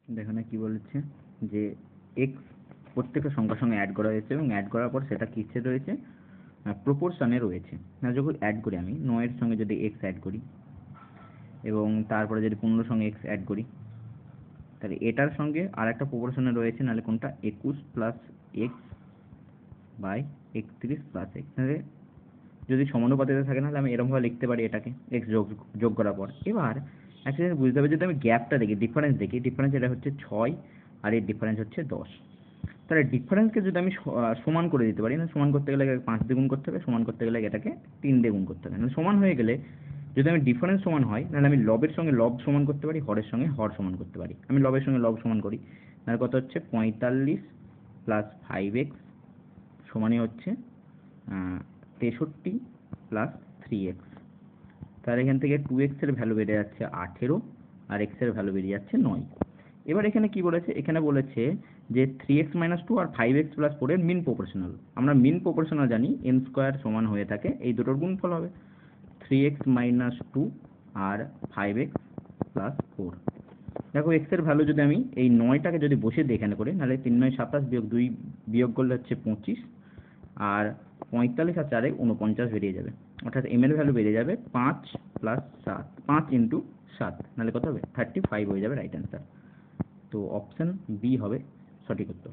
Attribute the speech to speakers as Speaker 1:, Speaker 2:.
Speaker 1: এখানে কি বলেছে যে এক্স প্রত্যেকটা সংখ্যার সঙ্গে অ্যাড করা হয়েছে এবং অ্যাড করার পর সেটা কিসে রয়েছে, প্রপোর্শনে রয়েছে। না, যখন অ্যাড করি আমি 9 এর সঙ্গে যদি এক্স অ্যাড করি এবং তারপরে যদি 15 সঙ্গে এক্স অ্যাড করি, তাহলে এটার সঙ্গে আর একটা প্রপোর্শনে রয়েছে, নাহলে কোনটা 21 plus X by 31 plus X. তাহলে যদি সমানুপাতিতে থাকে নাহলে আমি এরকমভাবে লিখতে পারি এটাকে এক্স যোগ করার পর। এবার একটা জিনিস বুঝতে হবে, যদি আমি গ্যাপটা দেখি, ডিফারেন্স দেখি, ডিফারেন্স এটা হচ্ছে 6 আর এর ডিফারেন্স হচ্ছে 10। তাহলে ডিফারেন্সকে যদি আমি সমান করে দিতে পারি, না সমান করতে গেলে 5 দিয়ে গুণ করতে হবে, সমান করতে গেলে এটাকে 3 দিয়ে গুণ করতে হবে। মানে সমান হয়ে গেলে যদি আমি ডিফারেন্স সমান হয়, তাহলে আমি লবের সঙ্গে লব সমান করতে পারি, হরের সঙ্গে হর সমান করতে পারি। আমি লবের সঙ্গে লব সমান করি, তাহলে কত হচ্ছে 45 প্লাস 5x সমানই হচ্ছে 63 প্লাস 3x। তাহলে এখান থেকে 2x এর ভ্যালু বেড়ে যাচ্ছে 18 আর x এর ভ্যালু বেরিয়ে যাচ্ছে 9। এবার এখানে কি বলেছে, এখানে বলেছে যে 3x - 2 আর 5x + 4 এর মিন প্রপোর্শনাল। আমরা মিন প্রপোর্শনাল জানি n স্কয়ার সমান হয়ে থাকে এই দুটোর গুণফল হবে 3x - 2 আর 5x + 4। দেখো x এর ভ্যালু যদি আমি এই 9টাকে যদি বসিয়ে দিই এখানে করে, তাহলে 3 9 27 বিয়োগ 2 বিয়োগ করলে হচ্ছে 25 আর 45 আর 4 49 বেরিয়ে যাবে। অর্থাৎ m এর ভ্যালু বেরিয়ে যাবে 5 + 7, 5 × 7, নাহলে কত হবে 35 হয়ে যাবে রাইট অ্যান্সার। তো অপশন বি হবে সঠিক উত্তর।